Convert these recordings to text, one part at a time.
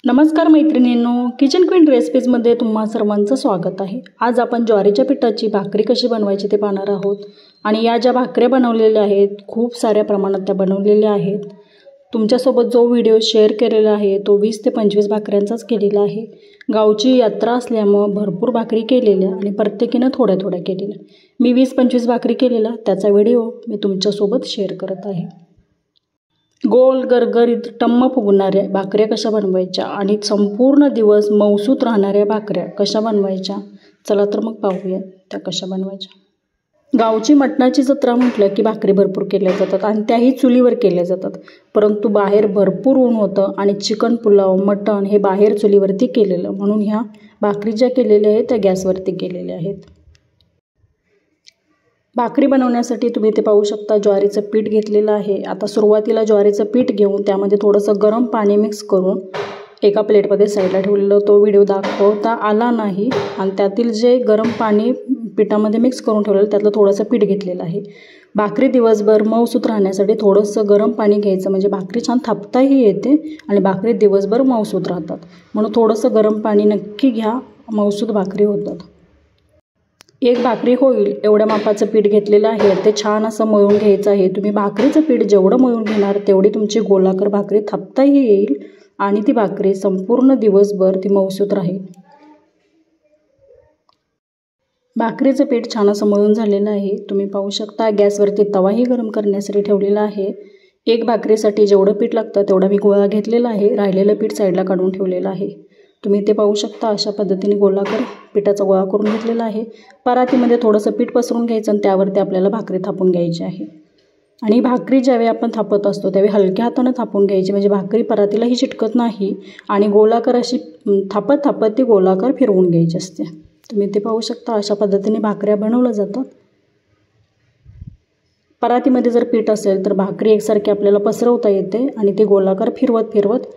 नमस्कार मैत्रिणींनो, kitchen queen रेसिपीजमध्ये तुम्हा सर्वांचं स्वागत आहे। आज आपण ज्वारीच्या पिठाची भाकरी कशी बनवायची ते पाहणार आहोत। आणि या ज्या भाकऱ्या बनवलेल्या आहेत खूप साऱ्या प्रमाणात त्या बनवलेल्या आहेत। तुमच्यासोबत जो व्हिडिओ शेअर केलेला आहे तो 20 ते 25 भाकऱ्यांचाच केलेला आहे। गावची यात्रा असल्यामुळे भरपूर भाकरी केलेल्या आणि प्रत्येकीने थोड्या थोड्या केलेल्या। मी 20-25 भाकरी केलेला त्याचा व्हिडिओ मी तुमच्यासोबत शेअर करत आहे। गोल गरगरीत टम्म फुगणाऱ्या भाकऱ्या कशा बनवायच्या आणि संपूर्ण दिवस मौसूत राहणाऱ्या भाकऱ्या कशा बनवायच्या, चला तर मग पाहूया त्या कशा बनवायच्या। गावची मटणाची जत्रा म्हटलं की भाकरी भरपूर केल्या जातात आणि त्याही चुलीवर केल्या जातात। परंतु बाहेर भरपूर ऊन होतं आणि चिकन पुलाव मटण हे बाहेर चुलीवरती केलेलं, म्हणून ह्या भाकरी ज्या केलेल्या आहेत त्या गॅसवरती केलेल्या आहेत। भाकरी बनवण्यासाठी तुम्ही ते पाहू शकता ज्वारीचं पीठ घेतलेलं आहे। आता सुरुवातीला ज्वारीचं पीठ घेऊन त्यामध्ये थोडंसं गरम पाणी मिक्स करून एका प्लेटमध्ये साईडला ठेवलेलं, तो व्हिडिओ दाखवता आला नाही। आणि त्यातील जे गरम पाणी पिठामध्ये मिक्स करून ठेवलेलं त्यातलं थोडंसं पीठ घेतलेलं आहे। भाकरी दिवसभर मऊसूत राहण्यासाठी थोडंसं गरम पाणी घ्यायचं, म्हणजे भाकरी छान थापताही येते आणि भाकरी दिवसभर मऊसूत राहतात। म्हणून थोडंसं गरम पाणी नक्की घ्या, मऊसूत भाकरी होतात। एक भाकरी होईल एवढ्या मापाचं पीठ घेतलेलं आहे, ते छान असं मळून घ्यायचं आहे। तुम्ही भाकरीचं पीठ जेवढं मळून घेणार तेवढी तुमची गोलाकार भाकरी थापताही येईल आणि ती भाकरी संपूर्ण दिवसभर ती मऊसूत राहील। भाकरीचं पीठ छान असं मळून झालेलं आहे, तुम्ही पाहू शकता। गॅसवरती तवाही गरम करण्यासाठी ठेवलेला आहे। एक भाकरीसाठी जेवढं पीठ लागतं तेवढा मी गोळा घेतलेला आहे, राहिलेलं पीठ साईडला काढून ठेवलेलं आहे। तुम्ही ते पाहू शकता, अशा पद्धतीने गोलाकार पिठाचा गोळा करून घेतलेला आहे। परातीमध्ये थोडंसं पीठ पसरून घ्यायचं आणि त्यावरती आपल्याला भाकरी थापून घ्यायची आहे। आणि भाकरी ज्यावेळी आपण थापत असतो त्यावेळी हलक्या हाताने थापून घ्यायची, म्हणजे भाकरी परातीलाही चिटकत नाही आणि गोलाकार अशी थापत थापत ती गोलाकार फिरवून घ्यायची असते। तुम्ही ते पाहू शकता, अशा पद्धतीने भाकऱ्या बनवल्या जातात। परातीमध्ये जर पीठ असेल तर भाकरी एकसारखी आपल्याला पसरवता येते आणि ती गोलाकार फिरवत फिरवत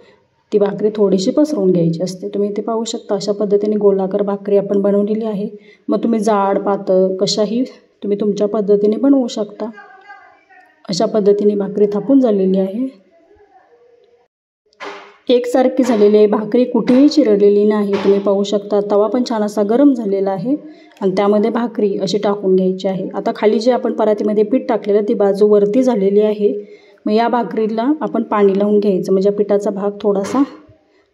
ती भाकरी थोडीशी पसरून घ्यायची असते। तुम्ही ते पाहू शकता, अशा पद्धतीने गोलाकार भाकरी आपण बनवलेली आहे। मग तुम्ही जाड पातळ कशाही तुम्ही तुमच्या पद्धतीने बनवू शकता। अशा पद्धतीने भाकरी थापून झालेली आहे। एकसारखी झालेली आहे भाकरी, कुठेही चिरडलेली नाही। तुम्ही पाहू शकता तवा पण छान असा गरम झालेला आहे आणि त्यामध्ये भाकरी अशी टाकून घ्यायची आहे। आता खाली जे आपण परातीमध्ये पीठ टाकलेलं ती बाजू वरती झालेली आहे। मग या भाकरीला आपण पाणी लावून घ्यायचं, म्हणजे पिठाचा भाग थोडासा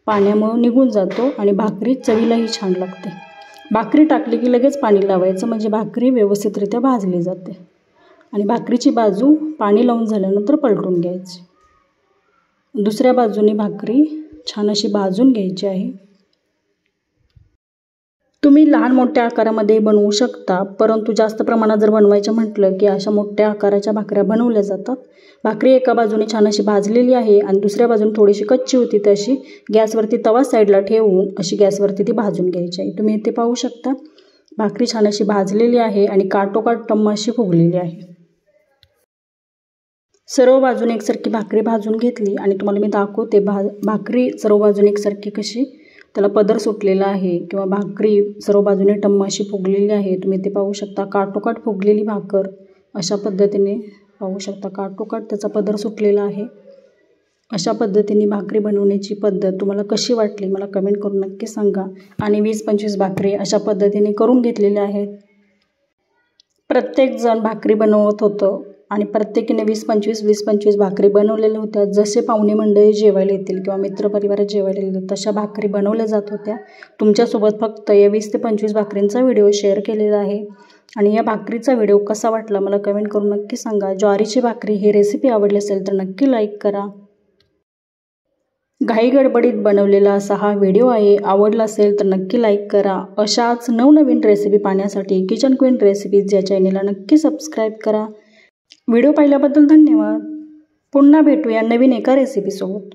पाण्यामुळे निघून जातो आणि भाकरी चवीलाही छान लागते। भाकरी टाकली की लगेच पाणी लावायचं, म्हणजे भाकरी व्यवस्थितरित्या भाजली जाते। आणि भाकरीची बाजू पाणी लावून झाल्यानंतर पलटून घ्यायची। दुसऱ्या बाजूने भाकरी छान अशी भाजून घ्यायची आहे। तुम्ही लहान मोठ्या आकारामध्ये बनवू शकता, परंतु जास्त प्रमाणात जर बनवायचं म्हटलं की अशा मोठ्या आकाराच्या भाकऱ्या बनवल्या जातात। भाकरी एका बाजूने छान अशी भाजलेली आहे आणि दुसऱ्या बाजूने थोडीशी कच्ची होती, तशी गॅसवरती तवा साईडला ठेवून अशी गॅसवरती ती भाजून घ्यायची आहे। तुम्ही इथे पाहू शकता भाकरी छान अशी भाजलेली आहे आणि काटोकाट टम्म अशी फुगलेली आहे। सर्व बाजूने एकसारखी भाकरी भाजून घेतली आणि तुम्हाला मी दाखवते भाकरी सर्व बाजूने एकसारखी कशी त्याला पदर सुटलेला आहे किंवा भाकरी सर्व बाजूने टम्म अशी फुगलेली आहे। तुम्ही ते पाहू शकता, काटोकाट फुगलेली भाकर अशा पद्धतीने पाहू शकता, काटोकाट त्याचा पदर सुटलेला आहे। अशा पद्धतीने भाकरी बनवण्याची पद्धत तुम्हाला कशी वाटली मला कमेंट करून नक्की सांगा। आणि 20-25 भाकरी अशा पद्धतीने करून घेतलेल्या आहेत। प्रत्येकजण भाकरी बनवत होतं आणि प्रत्येकीने 20-25 भाकरी बनवलेल्या होत्या। जसे पाहुणे मंडळी जेवायला येतील किंवा मित्रपरिवारात जेवायला येतील तशा भाकरी बनवल्या जात होत्या। तुमच्यासोबत फक्त या 20 ते 25 भाकरींचा व्हिडिओ शेअर केलेला आहे। आणि या भाकरीचा व्हिडिओ कसा वाटला मला कमेंट करून नक्की सांगा। ज्वारीची भाकरी ही रेसिपी आवडली असेल तर नक्की लाईक करा। घाई गडबडीत बनवलेला असा हा व्हिडिओ आहे, आवडला असेल तर नक्की लाईक करा। अशाच नवनवीन रेसिपी पाहण्यासाठी किचन क्वीन रेसिपीज या चॅनेलला नक्की सबस्क्राईब करा। व्हिडिओ पाहिल्याबद्दल धन्यवाद। पुन्हा भेटूया नवीन एका रेसिपीसोबत।